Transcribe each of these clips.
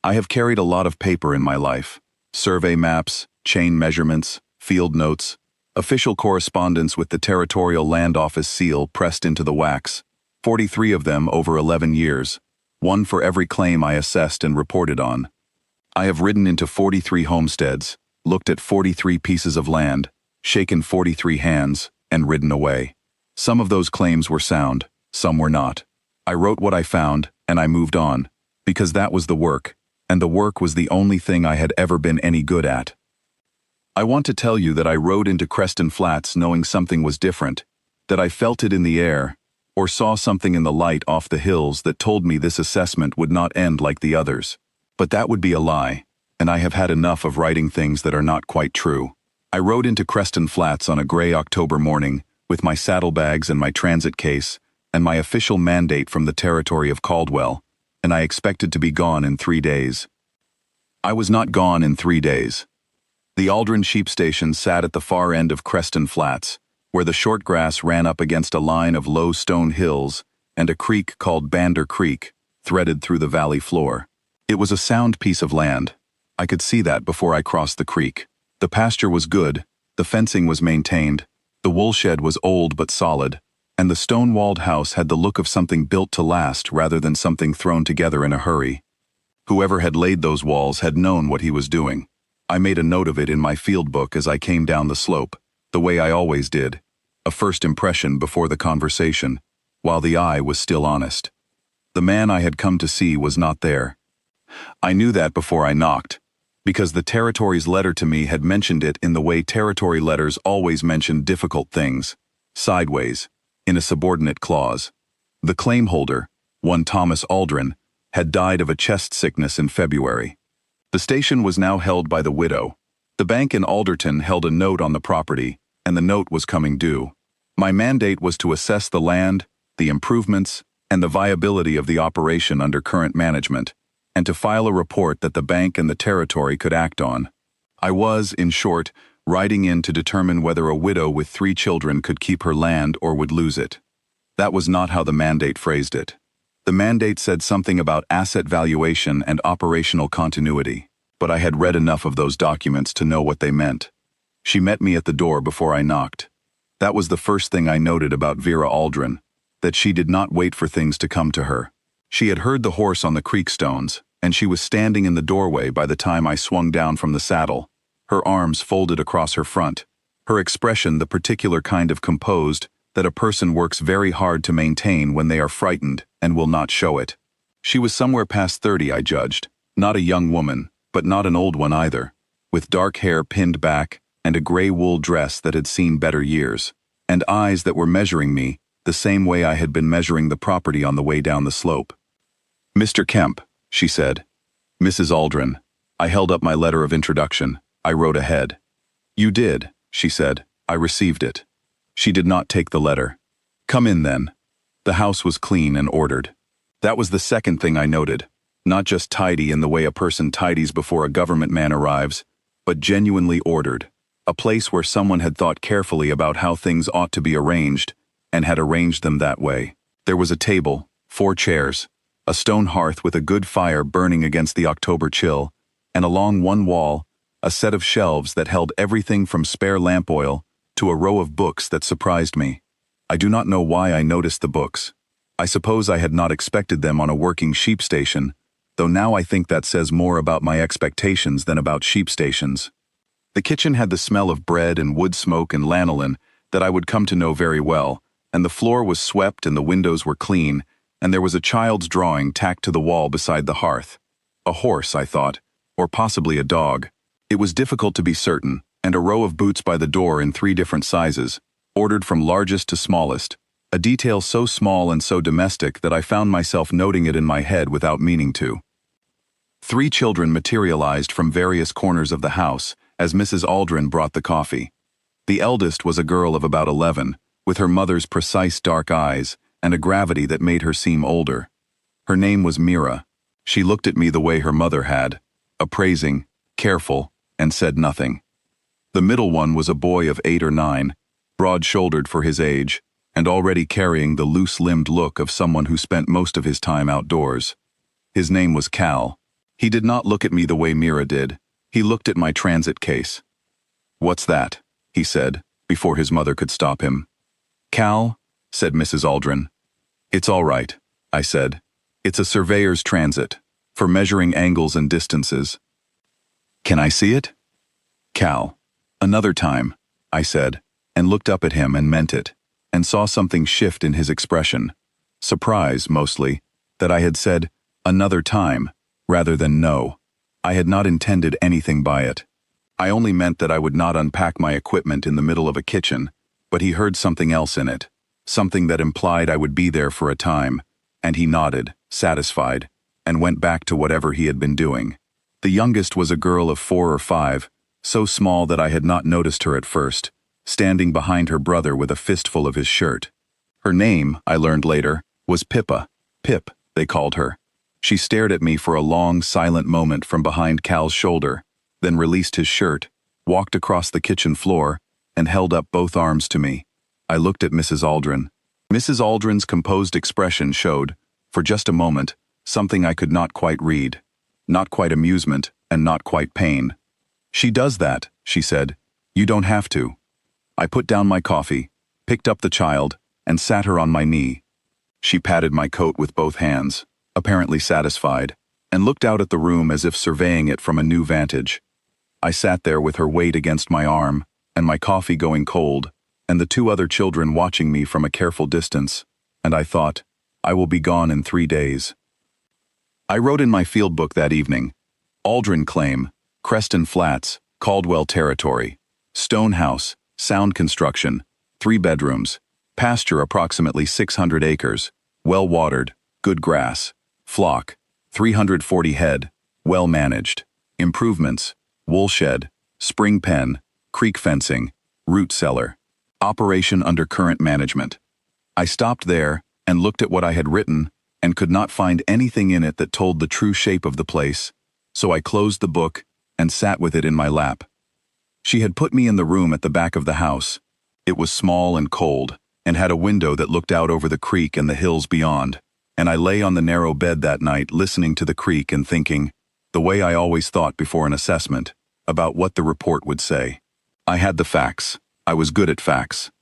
I have carried a lot of paper in my life. Survey maps, chain measurements, field notes, official correspondence with the Territorial Land Office seal pressed into the wax, 43 of them over 11 years, one for every claim I assessed and reported on. I have ridden into 43 homesteads, looked at 43 pieces of land, shaken 43 hands, and ridden away. Some of those claims were sound, some were not. I wrote what I found, and I moved on, because that was the work, and the work was the only thing I had ever been any good at. I want to tell you that I rode into Creston Flats knowing something was different, that I felt it in the air, or saw something in the light off the hills that told me this assessment would not end like the others. But that would be a lie, and I have had enough of writing things that are not quite true. I rode into Creston Flats on a gray October morning, with my saddlebags and my transit case, and my official mandate from the territory of Caldwell, and I expected to be gone in 3 days. I was not gone in 3 days. The Aldrin sheep station sat at the far end of Creston Flats, where the short grass ran up against a line of low stone hills and a creek called Bander Creek threaded through the valley floor. It was a sound piece of land. I could see that before I crossed the creek. The pasture was good, the fencing was maintained, the woolshed was old but solid, and the stone-walled house had the look of something built to last rather than something thrown together in a hurry. Whoever had laid those walls had known what he was doing. I made a note of it in my field book as I came down the slope, the way I always did, a first impression before the conversation, while the eye was still honest. The man I had come to see was not there. I knew that before I knocked, because the territory's letter to me had mentioned it in the way territory letters always mention difficult things, sideways, in a subordinate clause. The claim holder, one Thomas Aldrin, had died of a chest sickness in February. The station was now held by the widow. The bank in Alderton held a note on the property, and the note was coming due. My mandate was to assess the land, the improvements, and the viability of the operation under current management, and to file a report that the bank and the territory could act on. I was, in short, riding in to determine whether a widow with 3 children could keep her land or would lose it. That was not how the mandate phrased it. The mandate said something about asset valuation and operational continuity, but I had read enough of those documents to know what they meant. She met me at the door before I knocked. That was the first thing I noted about Vera Aldrin, that she did not wait for things to come to her. She had heard the horse on the creek stones, and she was standing in the doorway by the time I swung down from the saddle, her arms folded across her front, her expression the particular kind of composed that a person works very hard to maintain when they are frightened and will not show it. She was somewhere past 30, I judged, not a young woman, but not an old one either, with dark hair pinned back and a gray wool dress that had seen better years, and eyes that were measuring me the same way I had been measuring the property on the way down the slope. "Mr. Kemp," she said. "Mrs. Aldrin." I held up my letter of introduction. I wrote ahead. "You did," she said. "I received it." She did not take the letter. "Come in, then." The house was clean and ordered. That was the second thing I noted. Not just tidy in the way a person tidies before a government man arrives, but genuinely ordered. A place where someone had thought carefully about how things ought to be arranged, and had arranged them that way. There was a table, 4 chairs, a stone hearth with a good fire burning against the October chill, and along one wall, a set of shelves that held everything from spare lamp oil to a row of books that surprised me. I do not know why I noticed the books. I suppose I had not expected them on a working sheep station, though now I think that says more about my expectations than about sheep stations. The kitchen had the smell of bread and wood smoke and lanolin that I would come to know very well, and the floor was swept and the windows were clean, and there was a child's drawing tacked to the wall beside the hearth. A horse, I thought, or possibly a dog. It was difficult to be certain, and a row of boots by the door in 3 different sizes, ordered from largest to smallest, a detail so small and so domestic that I found myself noting it in my head without meaning to. 3 children materialized from various corners of the house as Mrs. Aldrin brought the coffee. The eldest was a girl of about 11, with her mother's precise dark eyes and a gravity that made her seem older. Her name was Mira. She looked at me the way her mother had, appraising, careful, and said nothing. The middle one was a boy of 8 or 9, broad-shouldered for his age, and already carrying the loose-limbed look of someone who spent most of his time outdoors. His name was Cal. He did not look at me the way Mira did. He looked at my transit case. "What's that?" he said, before his mother could stop him. "Cal," said Mrs. Aldrin. "It's all right," I said. "It's a surveyor's transit, for measuring angles and distances." "Can I see it?" "Cal, another time," I said, and looked up at him and meant it, and saw something shift in his expression. Surprise, mostly, that I had said, "another time," rather than "no." I had not intended anything by it. I only meant that I would not unpack my equipment in the middle of a kitchen, but he heard something else in it, something that implied I would be there for a time, and he nodded, satisfied, and went back to whatever he had been doing. The youngest was a girl of 4 or 5, so small that I had not noticed her at first, standing behind her brother with a fistful of his shirt. Her name, I learned later, was Pippa. Pip, they called her. She stared at me for a long, silent moment from behind Cal's shoulder, then released his shirt, walked across the kitchen floor, and held up both arms to me. I looked at Mrs. Aldrin. Mrs. Aldrin's composed expression showed, for just a moment, something I could not quite read. Not quite amusement, and not quite pain. "She does that," she said. "You don't have to." I put down my coffee, picked up the child, and sat her on my knee. She patted my coat with both hands, apparently satisfied, and looked out at the room as if surveying it from a new vantage. I sat there with her weight against my arm, and my coffee going cold, and the 2 other children watching me from a careful distance, and I thought, I will be gone in 3 days. I wrote in my field book that evening, Aldrin claim, Creston Flats, Caldwell Territory, stone house, sound construction, 3 bedrooms, pasture approximately 600 acres, well watered, good grass, flock, 340 head, well managed, improvements, wool shed, spring pen, creek fencing, root cellar, operation under current management. I stopped there and looked at what I had written and could not find anything in it that told the true shape of the place, so I closed the book and sat with it in my lap. She had put me in the room at the back of the house. It was small and cold, and had a window that looked out over the creek and the hills beyond, and I lay on the narrow bed that night listening to the creek and thinking, the way I always thought before an assessment, about what the report would say. I had the facts. I was good at facts.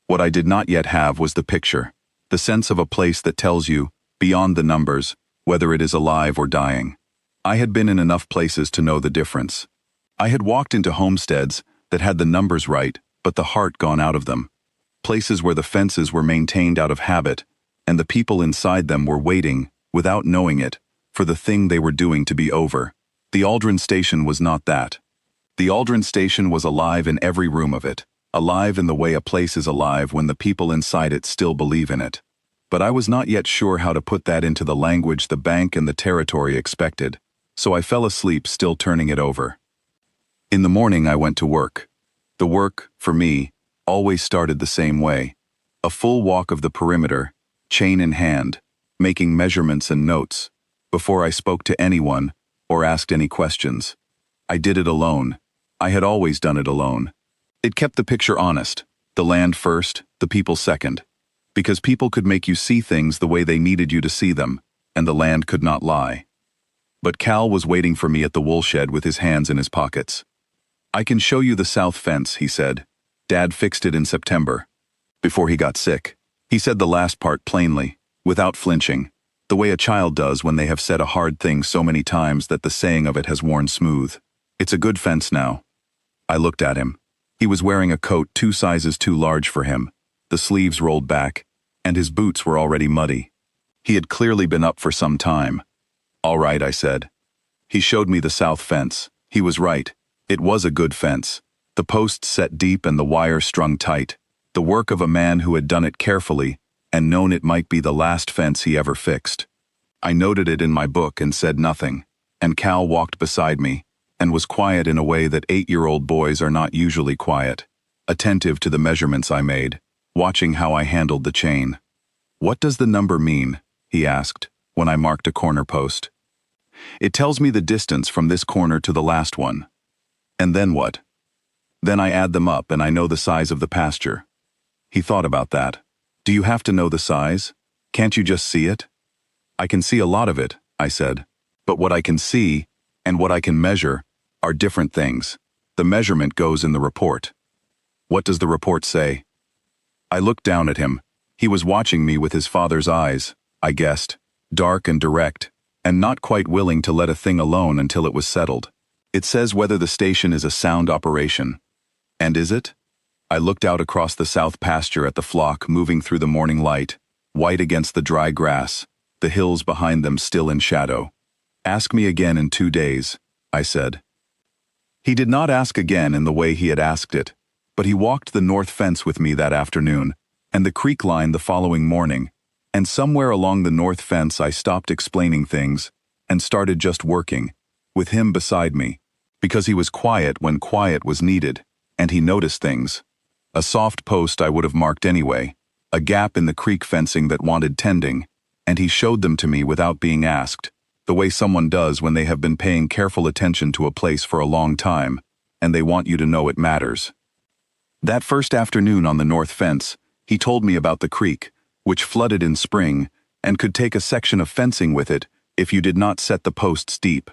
What I did not yet have was the picture, the sense of a place that tells you, beyond the numbers, whether it is alive or dying. I had been in enough places to know the difference. I had walked into homesteads that had the numbers right, but the heart gone out of them. Places where the fences were maintained out of habit, and the people inside them were waiting, without knowing it, for the thing they were doing to be over. The Aldrin Station was not that. The Aldrin Station was alive in every room of it, alive in the way a place is alive when the people inside it still believe in it. But I was not yet sure how to put that into the language the bank and the territory expected, so I fell asleep still turning it over. In the morning I went to work. The work, for me, always started the same way. A full walk of the perimeter, chain in hand, making measurements and notes, before I spoke to anyone or asked any questions. I did it alone. I had always done it alone. It kept the picture honest, the land first, the people second, because people could make you see things the way they needed you to see them, and the land could not lie. But Cal was waiting for me at the woolshed with his hands in his pockets. "I can show you the south fence," he said. "Dad fixed it in September, before he got sick." He said the last part plainly, without flinching, the way a child does when they have said a hard thing so many times that the saying of it has worn smooth. "It's a good fence now." I looked at him. He was wearing a coat 2 sizes too large for him, the sleeves rolled back, and his boots were already muddy. He had clearly been up for some time. "All right," I said. He showed me the south fence. He was right. It was a good fence. The posts set deep and the wire strung tight. The work of a man who had done it carefully and known it might be the last fence he ever fixed. I noted it in my book and said nothing, and Cal walked beside me and was quiet in a way that 8-year-old boys are not usually quiet, attentive to the measurements I made, watching how I handled the chain. "What does the number mean?" he asked, when I marked a corner post. "It tells me the distance from this corner to the last one." "And then what?" "Then I add them up and I know the size of the pasture." He thought about that. "Do you have to know the size? Can't you just see it?" "I can see a lot of it," I said. But what I can see, and what I can measure, are different things. The measurement goes in the report. What does the report say? I looked down at him. He was watching me with his father's eyes, I guessed, dark and direct, and not quite willing to let a thing alone until it was settled. It says whether the station is a sound operation. And is it? I looked out across the south pasture at the flock moving through the morning light, white against the dry grass, the hills behind them still in shadow. Ask me again in 2 days, I said. He did not ask again in the way he had asked it, but he walked the north fence with me that afternoon, and the creek line the following morning, and somewhere along the north fence I stopped explaining things and started just working, with him beside me, because he was quiet when quiet was needed, and he noticed things. A soft post I would have marked anyway, a gap in the creek fencing that wanted tending, and he showed them to me without being asked, the way someone does when they have been paying careful attention to a place for a long time, and they want you to know it matters. That first afternoon on the north fence, he told me about the creek, which flooded in spring, and could take a section of fencing with it if you did not set the posts deep.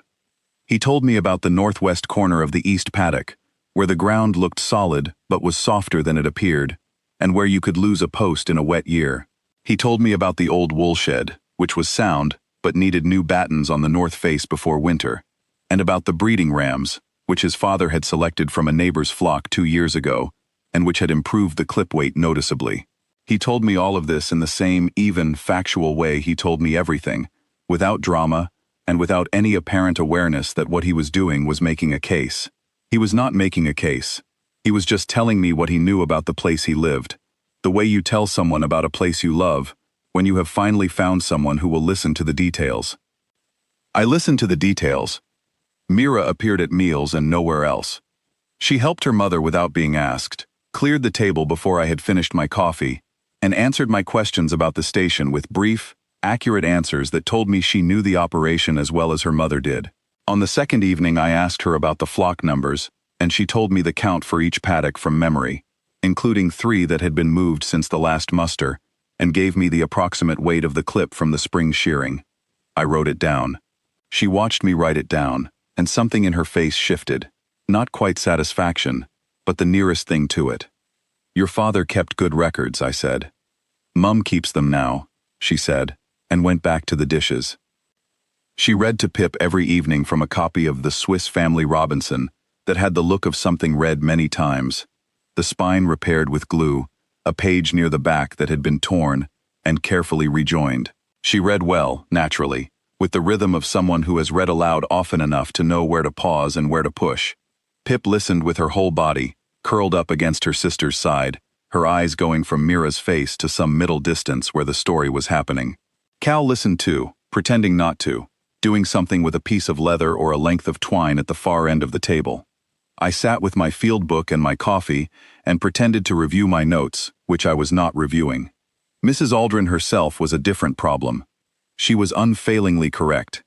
He told me about the northwest corner of the east paddock, where the ground looked solid but was softer than it appeared, and where you could lose a post in a wet year. He told me about the old wool shed, which was sound but needed new battens on the north face before winter, and about the breeding rams, which his father had selected from a neighbor's flock 2 years ago, and which had improved the clip weight noticeably. He told me all of this in the same even, factual way he told me everything, without drama, and without any apparent awareness that what he was doing was making a case. He was not making a case. He was just telling me what he knew about the place he lived, the way you tell someone about a place you love, when you have finally found someone who will listen to the details. I listened to the details. Mira appeared at meals and nowhere else. She helped her mother without being asked, cleared the table before I had finished my coffee, and answered my questions about the station with brief, accurate answers that told me she knew the operation as well as her mother did. On the second evening I asked her about the flock numbers, and she told me the count for each paddock from memory, including 3 that had been moved since the last muster, and gave me the approximate weight of the clip from the spring shearing. I wrote it down. She watched me write it down, and something in her face shifted. Not quite satisfaction, but the nearest thing to it. Your father kept good records, I said. Mum keeps them now, she said, and went back to the dishes. She read to Pip every evening from a copy of the Swiss Family Robinson that had the look of something read many times, the spine repaired with glue, a page near the back that had been torn and carefully rejoined. She read well, naturally, with the rhythm of someone who has read aloud often enough to know where to pause and where to push. Pip listened with her whole body, curled up against her sister's side, her eyes going from Mira's face to some middle distance where the story was happening. Cal listened too, pretending not to, doing something with a piece of leather or a length of twine at the far end of the table. I sat with my field book and my coffee and pretended to review my notes, which I was not reviewing. Mrs. Aldrin herself was a different problem. She was unfailingly correct.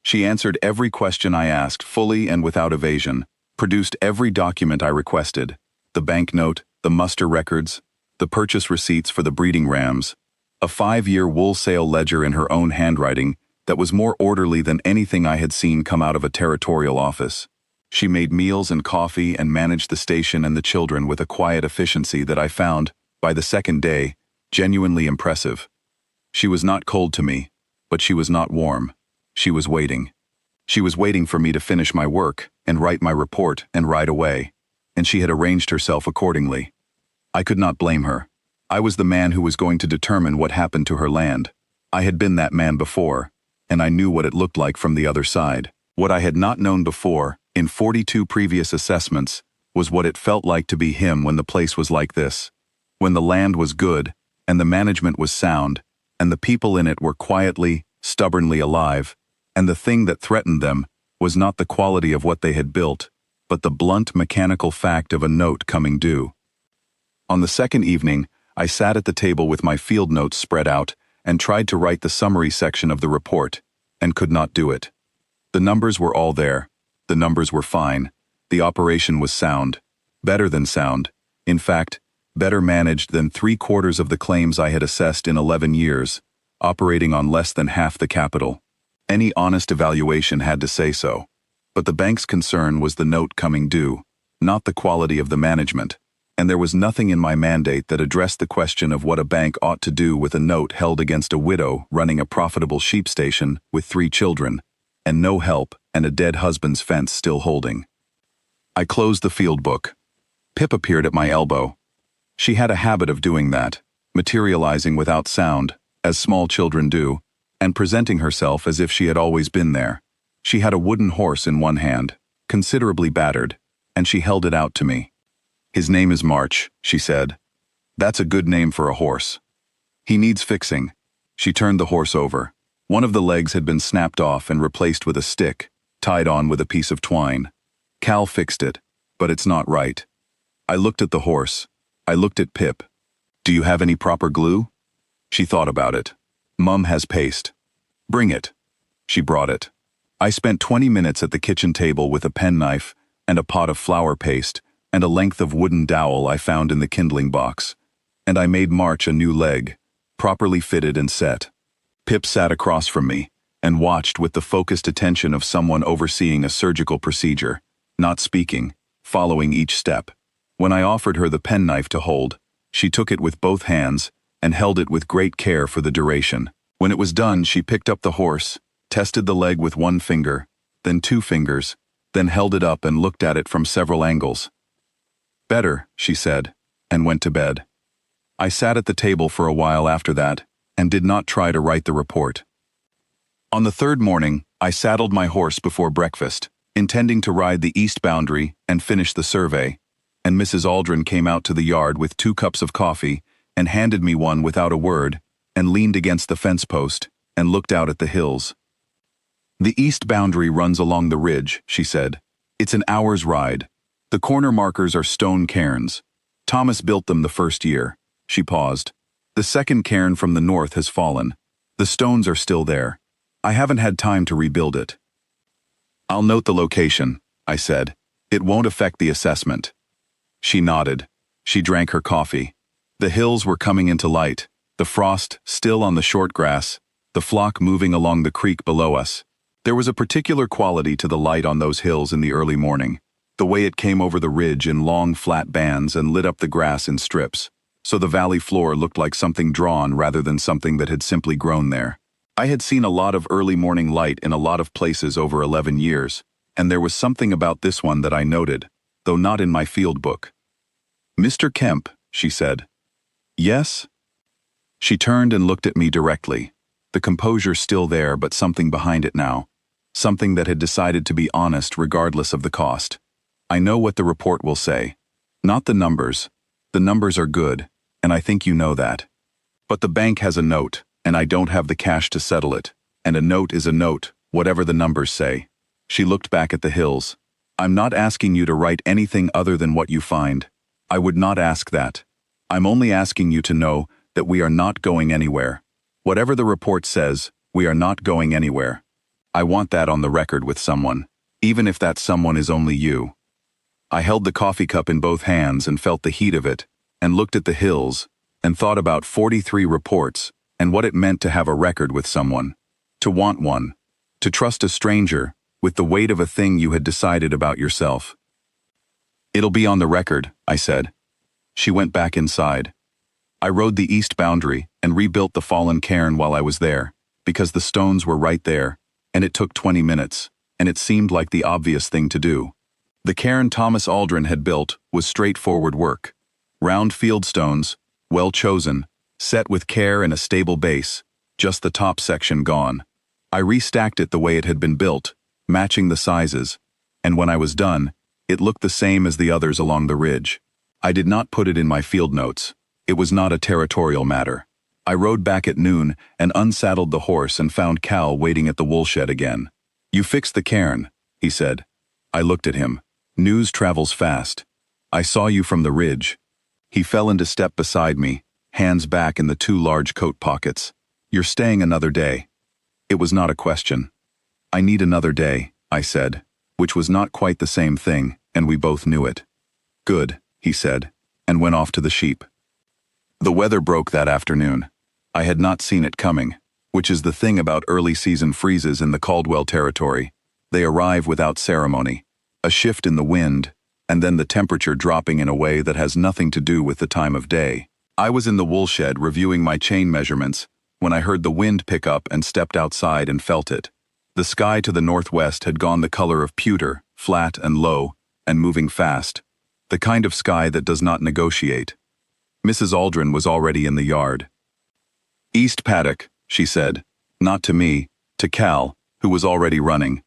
She answered every question I asked fully and without evasion, produced every document I requested, the banknote, the muster records, the purchase receipts for the breeding rams, a 5-year wool sale ledger in her own handwriting that was more orderly than anything I had seen come out of a territorial office. She made meals and coffee and managed the station and the children with a quiet efficiency that I found, by the second day, genuinely impressive. She was not cold to me, but she was not warm. She was waiting. She was waiting for me to finish my work and write my report and ride away, and she had arranged herself accordingly. I could not blame her. I was the man who was going to determine what happened to her land. I had been that man before, and I knew what it looked like from the other side. What I had not known before, in 42 previous assessments, was what it felt like to be him when the place was like this, when the land was good, and the management was sound, and the people in it were quietly, stubbornly alive, and the thing that threatened them was not the quality of what they had built, but the blunt mechanical fact of a note coming due. On the second evening, I sat at the table with my field notes spread out and tried to write the summary section of the report, and could not do it. The numbers were all there. The numbers were fine. The operation was sound. Better than sound. In fact, better managed than 3/4 of the claims I had assessed in 11 years, operating on less than half the capital. Any honest evaluation had to say so. But the bank's concern was the note coming due, not the quality of the management, and there was nothing in my mandate that addressed the question of what a bank ought to do with a note held against a widow running a profitable sheep station with 3 children, and no help and a dead husband's fence still holding. I closed the field book. Pip appeared at my elbow. She had a habit of doing that, materializing without sound, as small children do, and presenting herself as if she had always been there. She had a wooden horse in one hand, considerably battered, and she held it out to me. "His name is March," she said. "That's a good name for a horse. He needs fixing." She turned the horse over. One of the legs had been snapped off and replaced with a stick, tied on with a piece of twine. "Cal fixed it, but it's not right." I looked at the horse. I looked at Pip. "Do you have any proper glue?" She thought about it. "Mum has paste." "Bring it." She brought it. I spent 20 minutes at the kitchen table with a penknife and a pot of flour paste and a length of wooden dowel I found in the kindling box. And I made March a new leg, properly fitted and set. Pip sat across from me and watched with the focused attention of someone overseeing a surgical procedure, not speaking, following each step. When I offered her the penknife to hold, she took it with both hands and held it with great care for the duration. When it was done, she picked up the horse, tested the leg with 1 finger, then 2 fingers, then held it up and looked at it from several angles. "Better," she said, and went to bed. I sat at the table for a while after that, and did not try to write the report. On the 3rd morning, I saddled my horse before breakfast, intending to ride the east boundary and finish the survey, and Mrs. Aldrin came out to the yard with 2 cups of coffee and handed me one without a word, and leaned against the fence post and looked out at the hills. "The east boundary runs along the ridge," she said. "It's an hour's ride. The corner markers are stone cairns. Thomas built them the first year." She paused. "The second cairn from the north has fallen. The stones are still there. I haven't had time to rebuild it." "I'll note the location," I said. "It won't affect the assessment." She nodded. She drank her coffee. The hills were coming into light, the frost still on the short grass, the flock moving along the creek below us. There was a particular quality to the light on those hills in the early morning, the way it came over the ridge in long flat bands and lit up the grass in strips, so the valley floor looked like something drawn rather than something that had simply grown there. I had seen a lot of early morning light in a lot of places over 11 years, and there was something about this one that I noted, though not in my field book. "Mr. Kemp," she said. "Yes?" She turned and looked at me directly, the composure still there but something behind it now, something that had decided to be honest regardless of the cost. "I know what the report will say. Not the numbers. The numbers are good, and I think you know that. But the bank has a note, and I don't have the cash to settle it, and a note is a note, whatever the numbers say." She looked back at the hills. "I'm not asking you to write anything other than what you find. I would not ask that. I'm only asking you to know that we are not going anywhere. Whatever the report says, we are not going anywhere. I want that on the record with someone, even if that someone is only you." I held the coffee cup in both hands and felt the heat of it, and looked at the hills, and thought about 43 reports, and what it meant to have a record with someone. To want one. To trust a stranger, with the weight of a thing you had decided about yourself. "It'll be on the record," I said. She went back inside. I rode the east boundary and rebuilt the fallen cairn while I was there, because the stones were right there, and it took 20 minutes, and it seemed like the obvious thing to do. The cairn Thomas Aldrin had built was straightforward work. Round field stones, well chosen, set with care and a stable base, just the top section gone. I restacked it the way it had been built, matching the sizes, and when I was done, it looked the same as the others along the ridge. I did not put it in my field notes. It was not a territorial matter. I rode back at noon and unsaddled the horse and found Cal waiting at the woolshed again. "You fixed the cairn," he said. I looked at him. "News travels fast. I saw you from the ridge." He fell into step beside me, hands back in the 2 large coat pockets. "You're staying another day." It was not a question. "I need another day," I said, which was not quite the same thing, and we both knew it. "Good," he said, and went off to the sheep. The weather broke that afternoon. I had not seen it coming. which is the thing about early season freezes in the Caldwell territory. They arrive without ceremony, a shift in the wind, and then the temperature dropping in a way that has nothing to do with the time of day. I was in the wool shed reviewing my chain measurements when I heard the wind pick up and stepped outside and felt it. The sky to the northwest had gone the color of pewter, flat and low, and moving fast. The kind of sky that does not negotiate. Mrs. Aldrin was already in the yard. "East paddock," she said, not to me, to Cal, who was already running.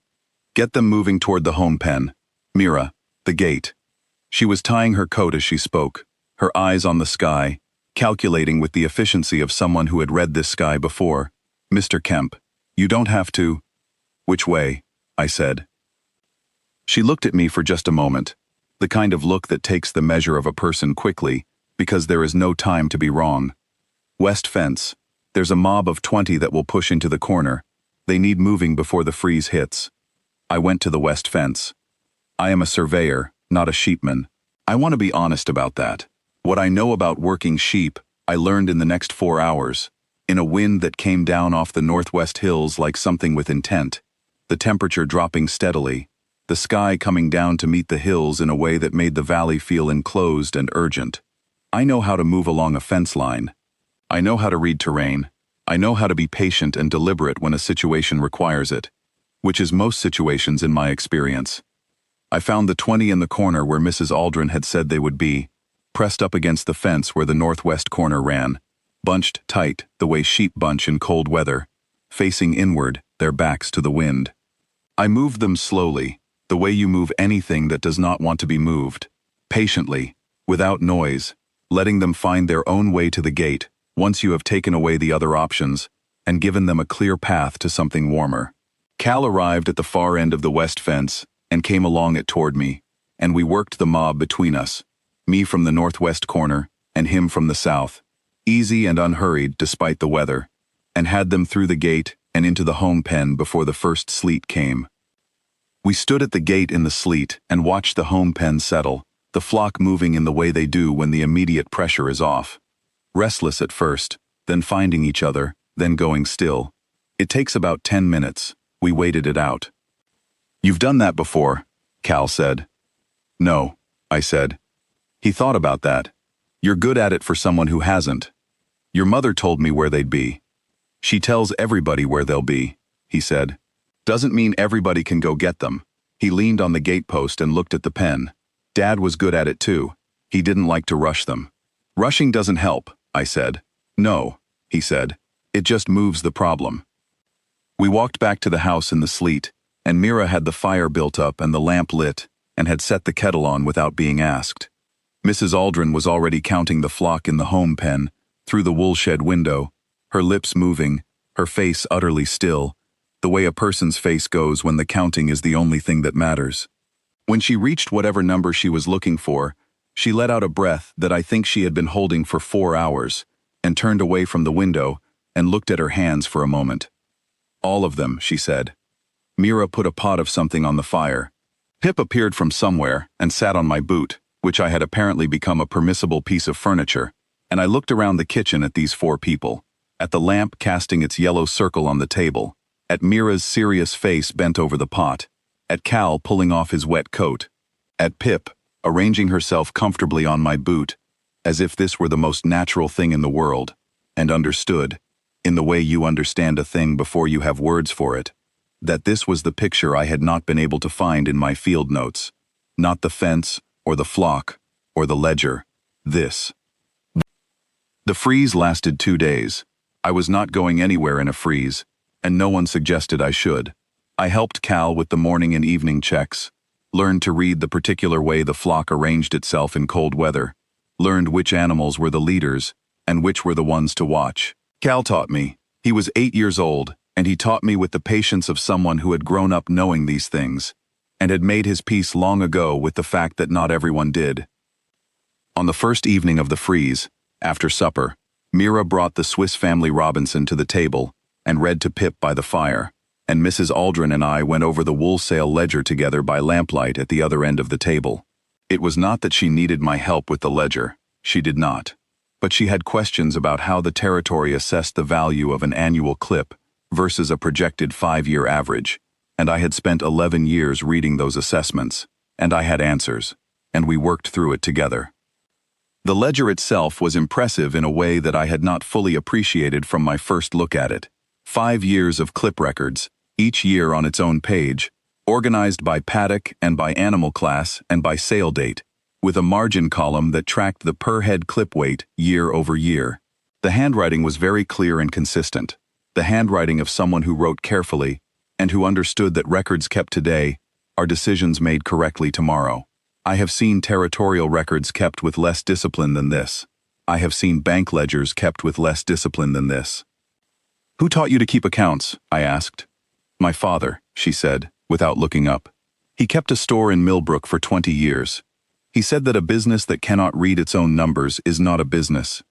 "Get them moving toward the home pen. Mira, the gate." She was tying her coat as she spoke, her eyes on the sky, calculating with the efficiency of someone who had read this sky before. "Mr. Kemp, you don't have to—" "Which way?" I said. She looked at me for just a moment, the kind of look that takes the measure of a person quickly, because there is no time to be wrong. "West fence. There's a mob of 20 that will push into the corner. They need moving before the freeze hits." I went to the west fence. I am a surveyor, not a sheepman. I want to be honest about that. What I know about working sheep, I learned in the next 4 hours, in a wind that came down off the northwest hills like something with intent, the temperature dropping steadily, the sky coming down to meet the hills in a way that made the valley feel enclosed and urgent. I know how to move along a fence line. I know how to read terrain. I know how to be patient and deliberate when a situation requires it, which is most situations in my experience. I found the 20 in the corner where Mrs. Aldrin had said they would be, pressed up against the fence where the northwest corner ran, bunched tight the way sheep bunch in cold weather, facing inward, their backs to the wind. I moved them slowly, the way you move anything that does not want to be moved, patiently, without noise, letting them find their own way to the gate once you have taken away the other options and given them a clear path to something warmer. Cal arrived at the far end of the west fence and came along it toward me, and we worked the mob between us, me from the northwest corner and him from the south, easy and unhurried despite the weather, and had them through the gate and into the home pen before the first sleet came. We stood at the gate in the sleet and watched the home pen settle, the flock moving in the way they do when the immediate pressure is off. Restless at first, then finding each other, then going still. It takes about 10 minutes. We waited it out. "You've done that before," Cal said. "No," I said. He thought about that. "You're good at it for someone who hasn't. Your mother told me where they'd be." "She tells everybody where they'll be," he said. "Doesn't mean everybody can go get them." He leaned on the gatepost and looked at the pen. Dad was good at it too. He didn't like to rush them. "Rushing doesn't help," I said. "No," he said. "It just moves the problem." We walked back to the house in the sleet, and Mira had the fire built up and the lamp lit, and had set the kettle on without being asked. Mrs. Aldrin was already counting the flock in the home pen, through the wool shed window, her lips moving, her face utterly still, the way a person's face goes when the counting is the only thing that matters. When she reached whatever number she was looking for, she let out a breath that I think she had been holding for 4 hours, and turned away from the window and looked at her hands for a moment. "All of them," she said. Mira put a pot of something on the fire. Pip appeared from somewhere and sat on my boot, which I had apparently become a permissible piece of furniture, and I looked around the kitchen at these 4 people, at the lamp casting its yellow circle on the table, at Mira's serious face bent over the pot, at Cal pulling off his wet coat, at Pip arranging herself comfortably on my boot, as if this were the most natural thing in the world, and understood, in the way you understand a thing before you have words for it, that this was the picture I had not been able to find in my field notes, not the fence, or the flock, or the ledger, this. The freeze lasted 2 days. I was not going anywhere in a freeze, and no one suggested I should. I helped Cal with the morning and evening checks, learned to read the particular way the flock arranged itself in cold weather, learned which animals were the leaders, and which were the ones to watch. Cal taught me. He was 8 years old, and he taught me with the patience of someone who had grown up knowing these things, and had made his peace long ago with the fact that not everyone did. On the first evening of the freeze, after supper, Mira brought the Swiss Family Robinson to the table and read to Pip by the fire, and Mrs. Aldrin and I went over the wool sale ledger together by lamplight at the other end of the table. It was not that she needed my help with the ledger. She did not. but she had questions about how the territory assessed the value of an annual clip versus a projected 5-year average, and I had spent 11 years reading those assessments, and I had answers, and we worked through it together. The ledger itself was impressive in a way that I had not fully appreciated from my first look at it. 5 years of clip records, each year on its own page, organized by paddock and by animal class and by sale date, with a margin column that tracked the per-head clip weight year over year. The handwriting was very clear and consistent, the handwriting of someone who wrote carefully and who understood that records kept today are decisions made correctly tomorrow. I have seen territorial records kept with less discipline than this. I have seen bank ledgers kept with less discipline than this. "Who taught you to keep accounts?" I asked. "My father," she said, without looking up. "He kept a store in Millbrook for 20 years. He said that a business that cannot read its own numbers is not a business.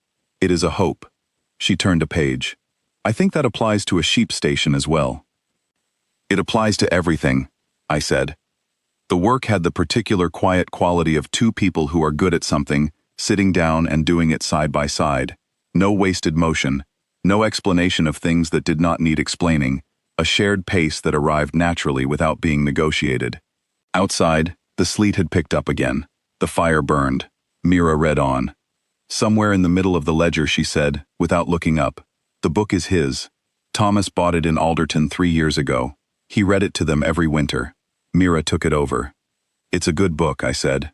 It is a hope." She turned a page. "I think that applies to a sheep station as well." "It applies to everything," I said. The work had the particular quiet quality of two people who are good at something, sitting down and doing it side by side. No wasted motion, no explanation of things that did not need explaining, a shared pace that arrived naturally without being negotiated. Outside, the sleet had picked up again. The fire burned. Mira read on. "Somewhere in the middle of the ledger," she said, without looking up. "The book is his. Thomas bought it in Alderton 3 years ago. He read it to them every winter. Mira took it over." "It's a good book," I said.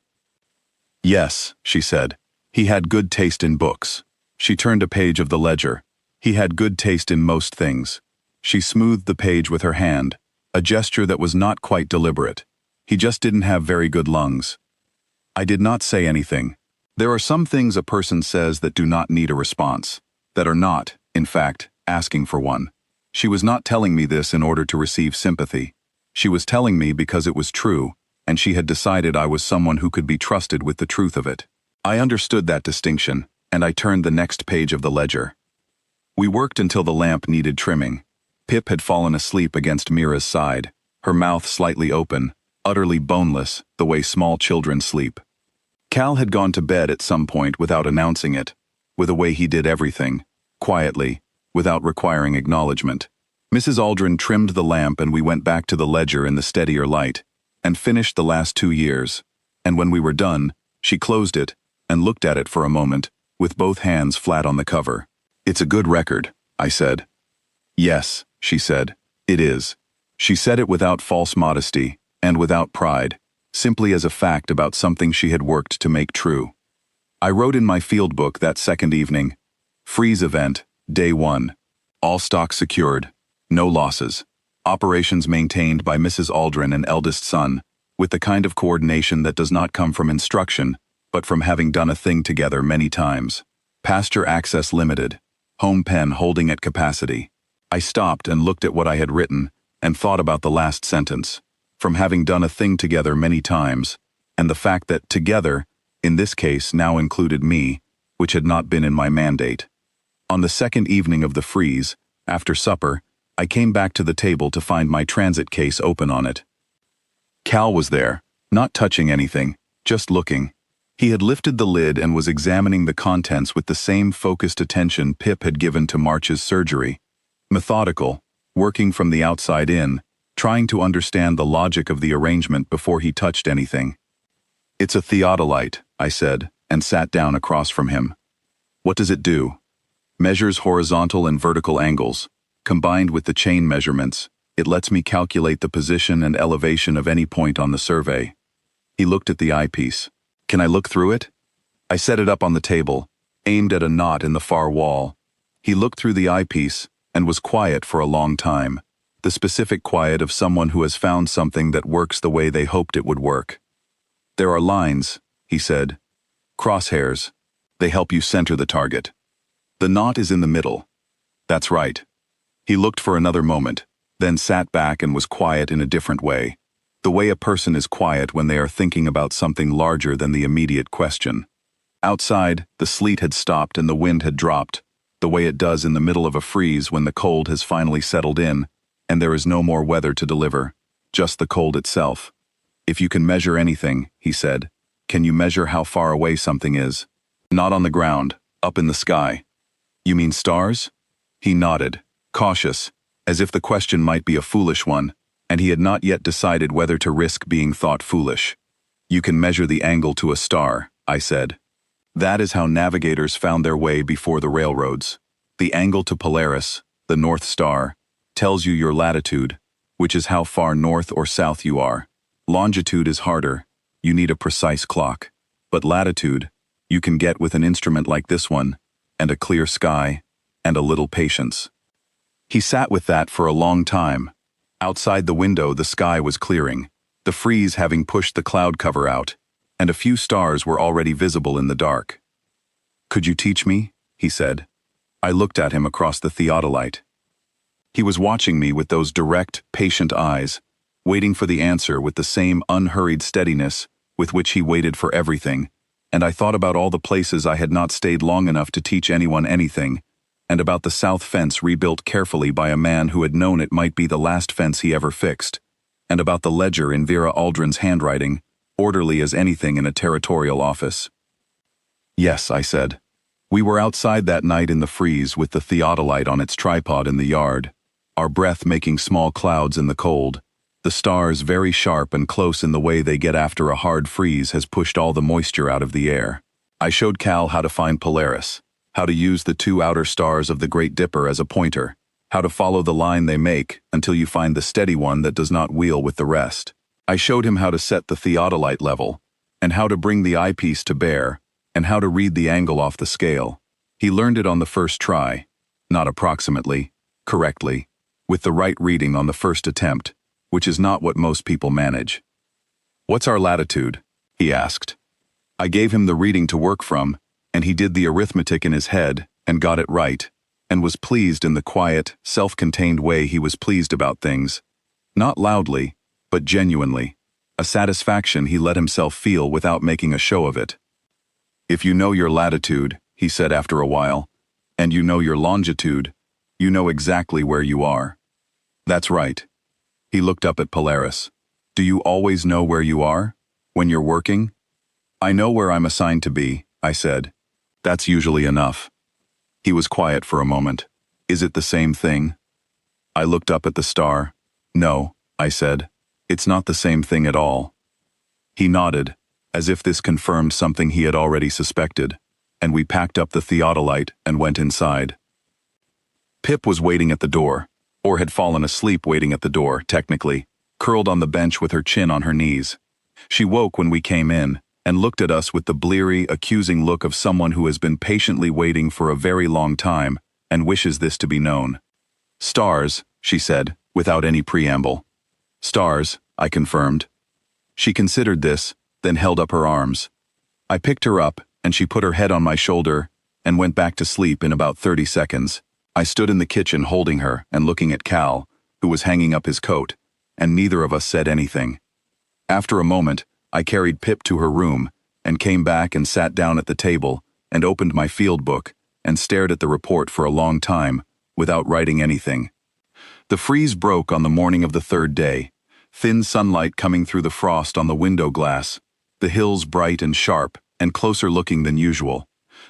"Yes," she said. "He had good taste in books." She turned a page of the ledger. "He had good taste in most things." She smoothed the page with her hand, a gesture that was not quite deliberate. "He just didn't have very good lungs." I did not say anything. There are some things a person says that do not need a response, that are not, in fact, asking for one. She was not telling me this in order to receive sympathy. She was telling me because it was true, and she had decided I was someone who could be trusted with the truth of it. I understood that distinction, and I turned the next page of the ledger. We worked until the lamp needed trimming. Pip had fallen asleep against Mira's side, her mouth slightly open, utterly boneless, the way small children sleep. Cal had gone to bed at some point without announcing it, with a way he did everything, quietly, without requiring acknowledgement. Mrs. Aldrin trimmed the lamp and we went back to the ledger in the steadier light, and finished the last 2 years, and when we were done, she closed it and looked at it for a moment, with both hands flat on the cover. "It's a good record," I said. "Yes," she said, "it is." She said it without false modesty, and without pride, simply as a fact about something she had worked to make true. I wrote in my field book that second evening, "Freeze event, day 1. All stock secured. No losses. Operations maintained by Mrs. Aldrin and eldest son, with the kind of coordination that does not come from instruction, but from having done a thing together many times. Pasture access limited. Home pen holding at capacity." I stopped and looked at what I had written, and thought about the last sentence. From having done a thing together many times, and the fact that together, in this case, now included me, which had not been in my mandate. On the second evening of the freeze, after supper, I came back to the table to find my transit case open on it. Cal was there, not touching anything, just looking. He had lifted the lid and was examining the contents with the same focused attention Pip had given to March's surgery. Methodical, working from the outside in, trying to understand the logic of the arrangement before he touched anything. "It's a theodolite," I said, and sat down across from him. "What does it do?" "Measures horizontal and vertical angles. Combined with the chain measurements, it lets me calculate the position and elevation of any point on the survey." He looked at the eyepiece. "Can I look through it?" I set it up on the table, aimed at a knot in the far wall. He looked through the eyepiece and was quiet for a long time, the specific quiet of someone who has found something that works the way they hoped it would work. "There are lines," he said. "Crosshairs. They help you center the target. The knot is in the middle." "That's right." He looked for another moment, then sat back and was quiet in a different way, the way a person is quiet when they are thinking about something larger than the immediate question. Outside, the sleet had stopped and the wind had dropped, the way it does in the middle of a freeze when the cold has finally settled in, and there is no more weather to deliver, just the cold itself. "If you can measure anything," he said, "can you measure how far away something is?" "Not on the ground," Up in the sky. You mean stars? He nodded, cautious, as if the question might be a foolish one, and he had not yet decided whether to risk being thought foolish. You can measure the angle to a star, I said. That is how navigators found their way before the railroads. The angle to Polaris, the North Star, tells you your latitude, which is how far north or south you are. Longitude is harder. You need a precise clock. But latitude, you can get with an instrument like this one, and a clear sky, and a little patience. He sat with that for a long time. Outside the window, the sky was clearing, the freeze having pushed the cloud cover out, and a few stars were already visible in the dark. "Could you teach me?" he said. I looked at him across the theodolite. He was watching me with those direct, patient eyes, waiting for the answer with the same unhurried steadiness with which he waited for everything, and I thought about all the places I had not stayed long enough to teach anyone anything, and about the south fence rebuilt carefully by a man who had known it might be the last fence he ever fixed, and about the ledger in Vera Aldrin's handwriting, orderly as anything in a territorial office. "Yes," I said. We were outside that night in the freeze with the theodolite on its tripod in the yard, our breath making small clouds in the cold. The stars, very sharp and close in the way they get after a hard freeze, has pushed all the moisture out of the air. I showed Cal how to find Polaris, how to use the two outer stars of the Great Dipper as a pointer, how to follow the line they make until you find the steady one that does not wheel with the rest. I showed him how to set the theodolite level, and how to bring the eyepiece to bear, and how to read the angle off the scale. He learned it on the first try, not approximately, correctly, with the right reading on the first attempt, which is not what most people manage. "What's our latitude?" he asked. I gave him the reading to work from, and he did the arithmetic in his head and got it right, and was pleased in the quiet, self-contained way he was pleased about things. Not loudly, but genuinely, a satisfaction he let himself feel without making a show of it. "If you know your latitude," he said after a while, "and you know your longitude, you know exactly where you are." "That's right." He looked up at Polaris. "Do you always know where you are? When you're working?" "I know where I'm assigned to be," I said. "That's usually enough." He was quiet for a moment. "Is it the same thing?" I looked up at the star. "No," I said. "It's not the same thing at all." He nodded, as if this confirmed something he had already suspected, and we packed up the theodolite and went inside. Pip was waiting at the door, or had fallen asleep waiting at the door, technically, curled on the bench with her chin on her knees. She woke when we came in, and looked at us with the bleary, accusing look of someone who has been patiently waiting for a very long time and wishes this to be known. "Stars," she said, without any preamble. "Stars," I confirmed. She considered this, then held up her arms. I picked her up, and she put her head on my shoulder and went back to sleep in about 30 seconds. I stood in the kitchen holding her and looking at Cal, who was hanging up his coat, and neither of us said anything. After a moment, I carried Pip to her room and came back and sat down at the table and opened my field book and stared at the report for a long time without writing anything. The freeze broke on the morning of the third day, thin sunlight coming through the frost on the window glass, the hills bright and sharp and closer looking than usual,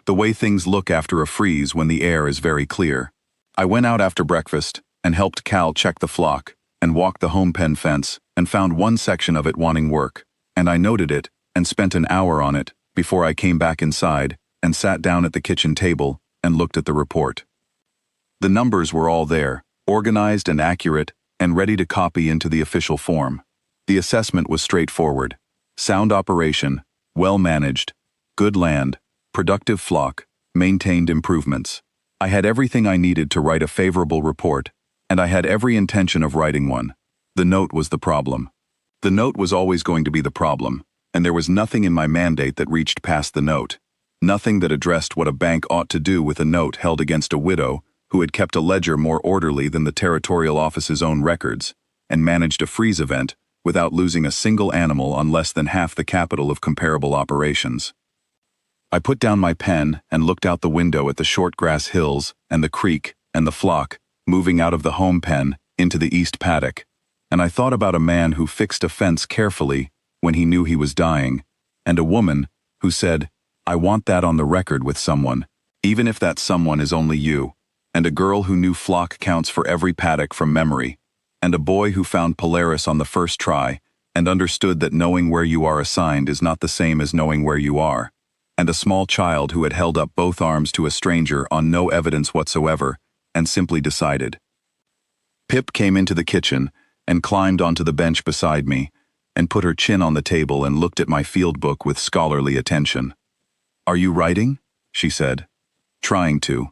the way things look after a freeze when the air is very clear. I went out after breakfast and helped Cal check the flock and walked the home pen fence and found one section of it wanting work, and I noted it and spent an hour on it before I came back inside and sat down at the kitchen table and looked at the report. The numbers were all there, organized and accurate and ready to copy into the official form. The assessment was straightforward. Sound operation, well managed, good land, productive flock, maintained improvements. I had everything I needed to write a favorable report, and I had every intention of writing one. The note was the problem. The note was always going to be the problem, and there was nothing in my mandate that reached past the note. Nothing that addressed what a bank ought to do with a note held against a widow who had kept a ledger more orderly than the territorial office's own records, and managed a freeze event without losing a single animal on less than half the capital of comparable operations. I put down my pen and looked out the window at the short grass hills and the creek and the flock moving out of the home pen into the east paddock, and I thought about a man who fixed a fence carefully when he knew he was dying, and a woman who said, "I want that on the record with someone," Even if that someone is only you, and a girl who knew flock counts for every paddock from memory, and a boy who found Polaris on the first try and understood that knowing where you are assigned is not the same as knowing where you are, and a small child who had held up both arms to a stranger on no evidence whatsoever and simply decided. Pip came into the kitchen and climbed onto the bench beside me and put her chin on the table and looked at my field book with scholarly attention. "Are you writing?" she said. "Trying to."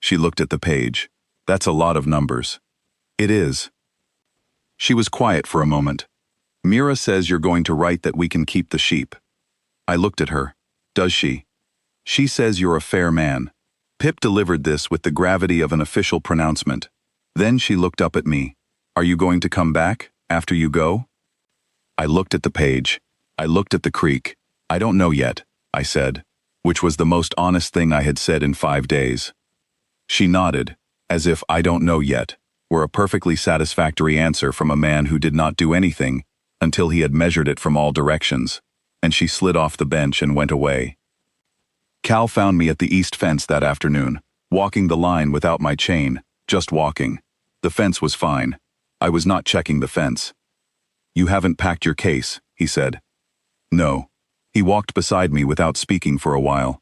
She looked at the page. "That's a lot of numbers." "It is." She was quiet for a moment. "Mira says you're going to write that we can keep the sheep." I looked at her. "Does she?" "She says you're a fair man." Pip delivered this with the gravity of an official pronouncement. Then she looked up at me. "Are you going to come back, after you go?" I looked at the page. I looked at the creek. "I don't know yet," I said, which was the most honest thing I had said in 5 days. She nodded, as if "I don't know yet" were a perfectly satisfactory answer from a man who did not do anything until he had measured it from all directions, and she slid off the bench and went away. Cal found me at the east fence that afternoon, walking the line without my chain, just walking. The fence was fine. I was not checking the fence. "You haven't packed your case," he said. "No." He walked beside me without speaking for a while.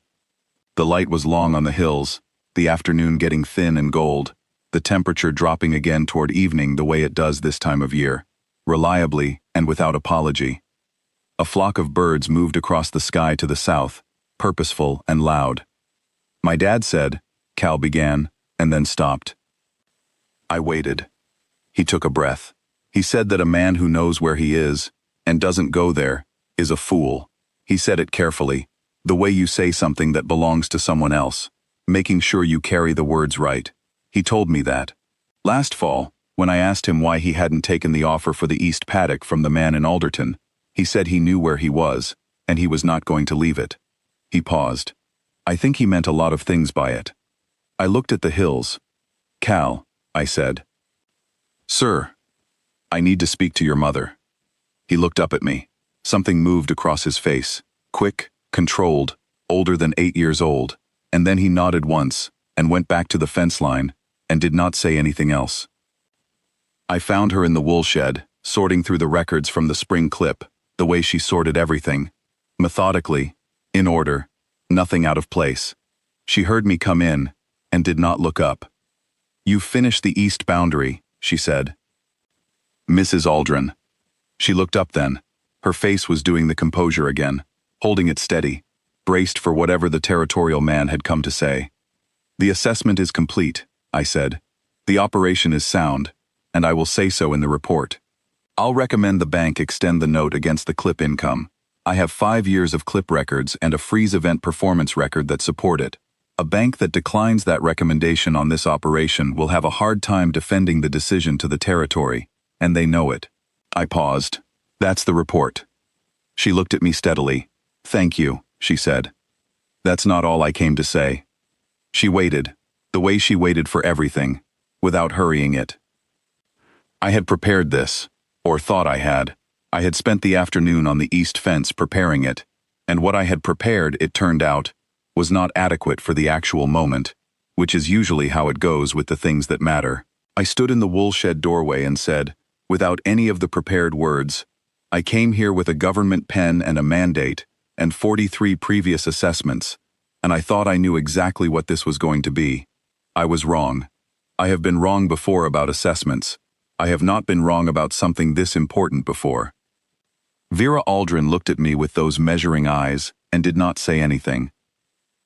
The light was long on the hills, the afternoon getting thin and gold, the temperature dropping again toward evening the way it does this time of year, reliably and without apology. A flock of birds moved across the sky to the south, purposeful and loud. "My dad said," Cal began, and then stopped. I waited. He took a breath. "He said that a man who knows where he is, and doesn't go there, is a fool." He said it carefully, the way you say something that belongs to someone else, making sure you carry the words right. He told me that. Last fall, when I asked him why he hadn't taken the offer for the East Paddock from the man in Alderton, he said he knew where he was, and he was not going to leave it. He paused. I think he meant a lot of things by it. I looked at the hills. "Cal," I said. "Sir, I need to speak to your mother." He looked up at me. Something moved across his face, quick, controlled, older than 8 years old, and then he nodded once and went back to the fence line and did not say anything else. I found her in the wool shed, sorting through the records from the spring clip, the way she sorted everything, methodically, in order, nothing out of place. She heard me come in and did not look up. "You've finished the east boundary," she said. "Mrs. Aldrin." She looked up then. Her face was doing the composure again, holding it steady, braced for whatever the territorial man had come to say. "The assessment is complete," I said. "The operation is sound, and I will say so in the report. I'll recommend the bank extend the note against the clip income. I have 5 years of clip records and a freeze event performance record that support it. A bank that declines that recommendation on this operation will have a hard time defending the decision to the territory, and they know it." I paused. "That's the report." She looked at me steadily. "Thank you," she said. "That's not all I came to say." She waited, the way she waited for everything, without hurrying it. I had prepared this, or thought I had. I had spent the afternoon on the east fence preparing it, and what I had prepared, it turned out, was not adequate for the actual moment, which is usually how it goes with the things that matter. I stood in the woolshed doorway and said, without any of the prepared words, "I came here with a government pen and a mandate, and 43 previous assessments, and I thought I knew exactly what this was going to be. I was wrong. I have been wrong before about assessments. I have not been wrong about something this important before." Vera Aldrin looked at me with those measuring eyes and did not say anything.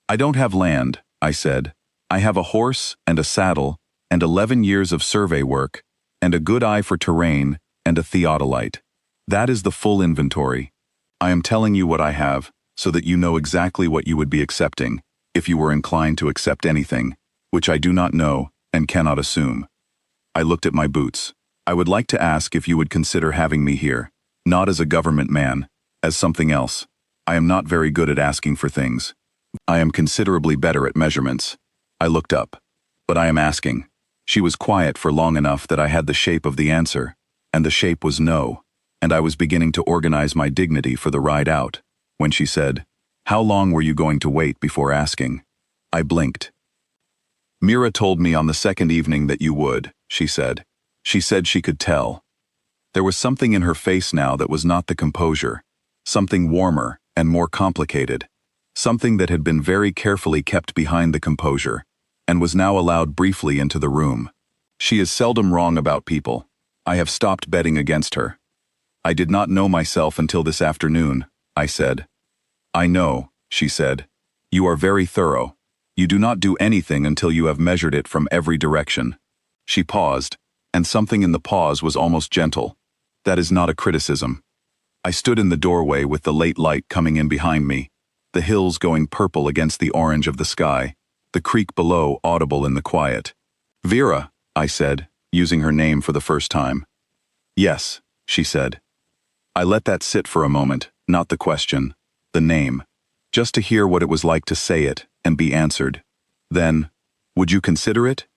"I don't have land," I said. "I have a horse and a saddle and 11 years of survey work and a good eye for terrain and a theodolite. That is the full inventory. I am telling you what I have so that you know exactly what you would be accepting if you were inclined to accept anything, which I do not know and cannot assume." I looked at my boots. "I would like to ask if you would consider having me here, not as a government man, as something else. I am not very good at asking for things. I am considerably better at measurements." I looked up. "But I am asking." She was quiet for long enough that I had the shape of the answer, and the shape was no, and I was beginning to organize my dignity for the ride out, when she said, "How long were you going to wait before asking?" I blinked. Mira told me on the second evening that you would, she said. She said she could tell. There was something in her face now that was not the composure, something warmer and more complicated, something that had been very carefully kept behind the composure, and was now allowed briefly into the room. She is seldom wrong about people. I have stopped betting against her. I did not know myself until this afternoon, I said. I know, she said. You are very thorough. You do not do anything until you have measured it from every direction. She paused, and something in the pause was almost gentle. That is not a criticism. I stood in the doorway with the late light coming in behind me, the hills going purple against the orange of the sky, the creek below audible in the quiet. Vera, I said, using her name for the first time. Yes, she said. I let that sit for a moment, not the question, the name, just to hear what it was like to say it and be answered. Then, would you consider it?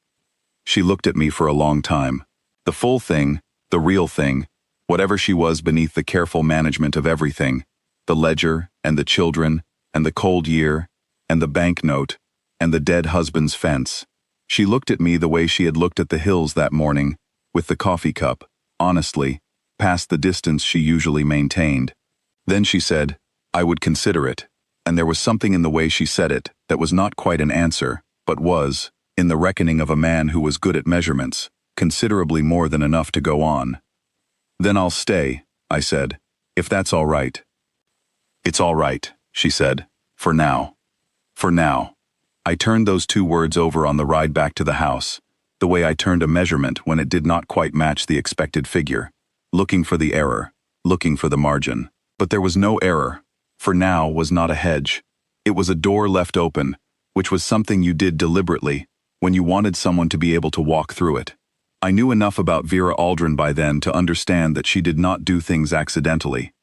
She looked at me for a long time. The full thing, the real thing, whatever she was beneath the careful management of everything, the ledger and the children and the cold year and the banknote and the dead husband's fence. She looked at me the way she had looked at the hills that morning, with the coffee cup, honestly, past the distance she usually maintained. Then she said, I would consider it, and there was something in the way she said it that was not quite an answer, but was, in the reckoning of a man who was good at measurements, considerably more than enough to go on. Then I'll stay, I said, if that's all right. It's all right, she said, for now. For now. I turned those two words over on the ride back to the house, the way I turned a measurement when it did not quite match the expected figure, looking for the error, looking for the margin. But there was no error. For now was not a hedge. It was a door left open, which was something you did deliberately, when you wanted someone to be able to walk through it. I knew enough about Vera Aldrin by then to understand that she did not do things accidentally.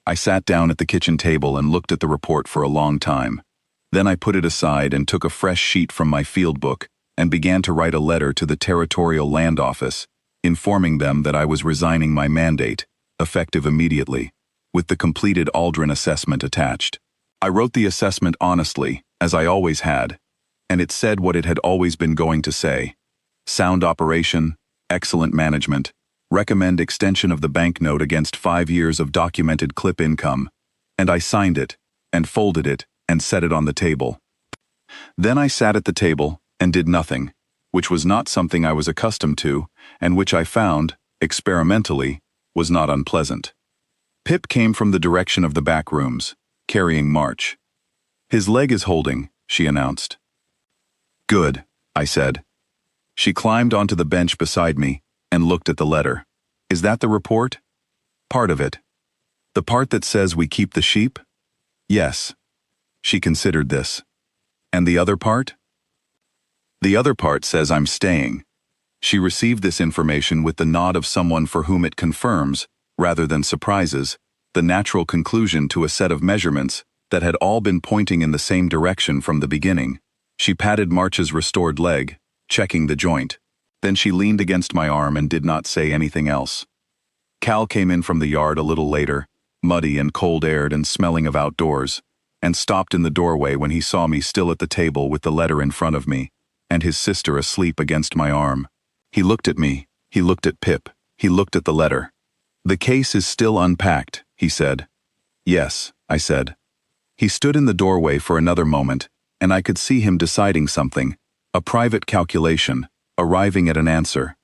I sat down at the kitchen table and looked at the report for a long time. Then I put it aside and took a fresh sheet from my field book and began to write a letter to the Territorial Land Office, informing them that I was resigning my mandate, effective immediately, with the completed Aldrin assessment attached. I wrote the assessment honestly, as I always had, and it said what it had always been going to say. Sound operation, excellent management, recommend extension of the banknote against 5 years of documented clip income, and I signed it, and folded it, and set it on the table. Then I sat at the table and did nothing, which was not something I was accustomed to, and which I found, experimentally, was not unpleasant. Pip came from the direction of the back rooms, carrying March. His leg is holding, she announced. Good, I said. She climbed onto the bench beside me and looked at the letter. Is that the report? Part of it. The part that says we keep the sheep? Yes. She considered this. And the other part? The other part says I'm staying. She received this information with the nod of someone for whom it confirms, rather than surprises, the natural conclusion to a set of measurements that had all been pointing in the same direction from the beginning. She patted March's restored leg, checking the joint. Then she leaned against my arm and did not say anything else. Cal came in from the yard a little later, muddy and cold-aired and smelling of outdoors, and stopped in the doorway when he saw me still at the table with the letter in front of me, and his sister asleep against my arm. He looked at me, he looked at Pip, he looked at the letter. The case is still unpacked, he said. Yes, I said. He stood in the doorway for another moment, and I could see him deciding something, a private calculation, arriving at an answer.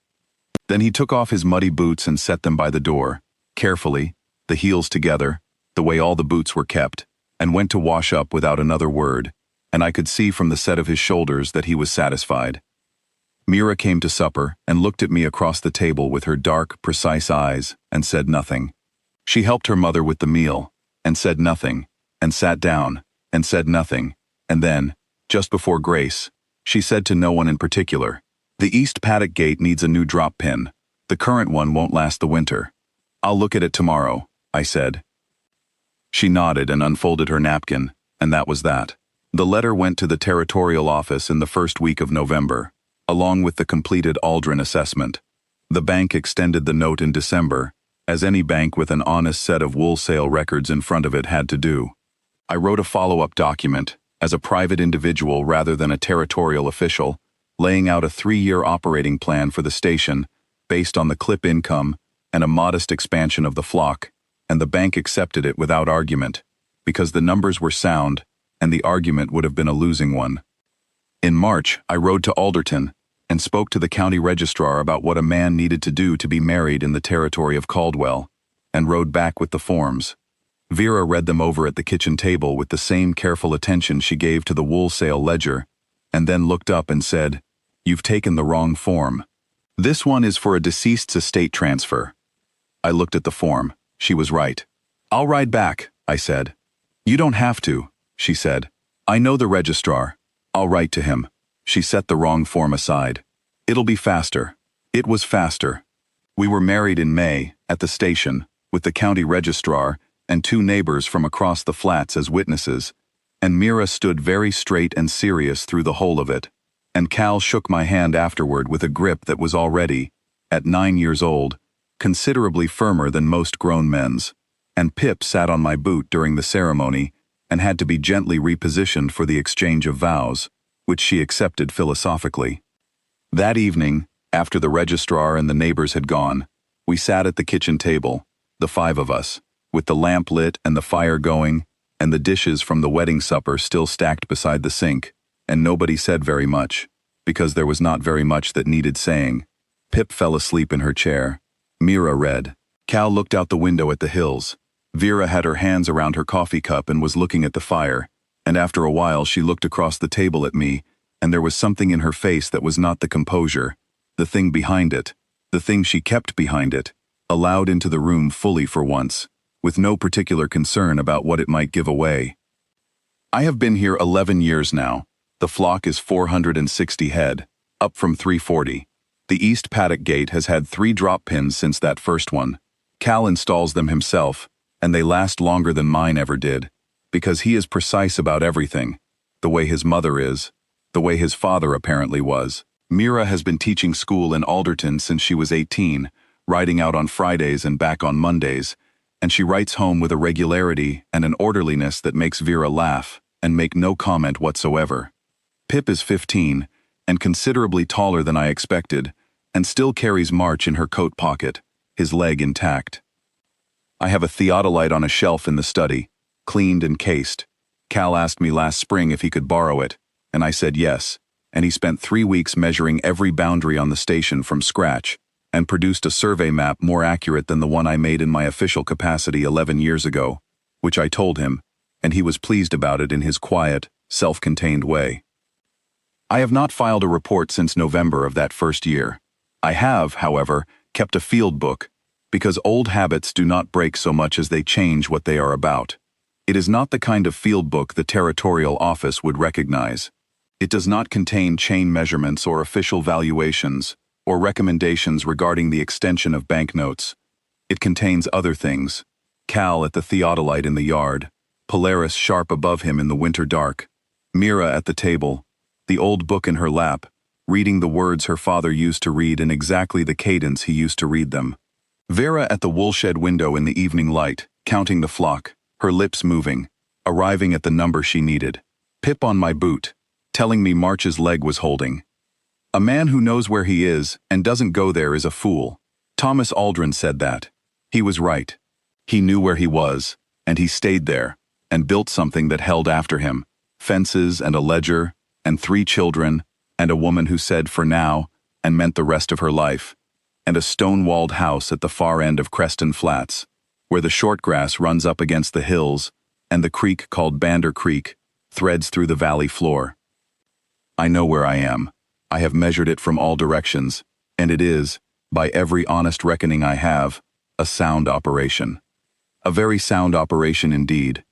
Then he took off his muddy boots and set them by the door, carefully, the heels together, the way all the boots were kept, and went to wash up without another word, and I could see from the set of his shoulders that he was satisfied. Mira came to supper and looked at me across the table with her dark, precise eyes and said nothing. She helped her mother with the meal, and said nothing, and sat down, and said nothing, and then, just before Grace, she said to no one in particular, "The east paddock gate needs a new drop pin. The current one won't last the winter. I'll look at it tomorrow," I said. She nodded and unfolded her napkin, and that was that. The letter went to the Territorial Office in the first week of November, along with the completed Aldrin assessment. The bank extended the note in December, as any bank with an honest set of wholesale records in front of it had to do. I wrote a follow-up document, as a private individual rather than a territorial official, laying out a 3-year operating plan for the station based on the clip income and a modest expansion of the flock, and the bank accepted it without argument, because the numbers were sound and the argument would have been a losing one. In March, I rode to Alderton and spoke to the county registrar about what a man needed to do to be married in the territory of Caldwell, and rode back with the forms. Vera read them over at the kitchen table with the same careful attention she gave to the wool sale ledger, and then looked up and said, "You've taken the wrong form. This one is for a deceased's estate transfer." I looked at the form. She was right. "I'll ride back," I said. "You don't have to," she said. "I know the registrar. I'll write to him." She set the wrong form aside. "It'll be faster." It was faster. We were married in May, at the station, with the county registrar and 2 neighbors from across the flats as witnesses, and Mira stood very straight and serious through the whole of it, and Cal shook my hand afterward with a grip that was already, at 9 years old, considerably firmer than most grown men's, and Pip sat on my boot during the ceremony and had to be gently repositioned for the exchange of vows, which she accepted philosophically. That evening, after the registrar and the neighbors had gone, we sat at the kitchen table, the 5 of us, with the lamp lit and the fire going, and the dishes from the wedding supper still stacked beside the sink, and nobody said very much, because there was not very much that needed saying. Pip fell asleep in her chair. Mira read. Cal looked out the window at the hills. Vera had her hands around her coffee cup and was looking at the fire, and after a while she looked across the table at me, and there was something in her face that was not the composure, the thing behind it, the thing she kept behind it, allowed into the room fully for once, with no particular concern about what it might give away. "I have been here 11 years now. The flock is 460 head, up from 340. The east paddock gate has had 3 drop pins since that first one. Cal installs them himself, and they last longer than mine ever did, because he is precise about everything, the way his mother is, the way his father apparently was. Mira has been teaching school in Alderton since she was 18, riding out on Fridays and back on Mondays, and she writes home with a regularity and an orderliness that makes Vera laugh and make no comment whatsoever. Pip is 15, and considerably taller than I expected, and still carries March in her coat pocket, his leg intact. I have a theodolite on a shelf in the study, cleaned and cased. Cal asked me last spring if he could borrow it, and I said yes, and he spent 3 weeks measuring every boundary on the station from scratch, and produced a survey map more accurate than the one I made in my official capacity 11 years ago, which I told him, and he was pleased about it in his quiet, self-contained way. I have not filed a report since November of that first year. I have, however, kept a field book, because old habits do not break so much as they change what they are about. It is not the kind of field book the territorial office would recognize. It does not contain chain measurements or official valuations, or recommendations regarding the extension of banknotes. It contains other things. Cal at the theodolite in the yard, Polaris sharp above him in the winter dark, Mira at the table, the old book in her lap, reading the words her father used to read in exactly the cadence he used to read them. Vera at the woolshed window in the evening light, counting the flock, her lips moving, arriving at the number she needed. Pip on my boot, telling me March's leg was holding. A man who knows where he is and doesn't go there is a fool. Thomas Aldrin said that. He was right. He knew where he was, and he stayed there, and built something that held after him, fences and a ledger, and 3 children, and a woman who said for now, and meant the rest of her life, and a stone-walled house at the far end of Creston Flats, where the short grass runs up against the hills, and the creek called Bander Creek threads through the valley floor. I know where I am. I have measured it from all directions, and it is, by every honest reckoning I have, a sound operation. A very sound operation indeed,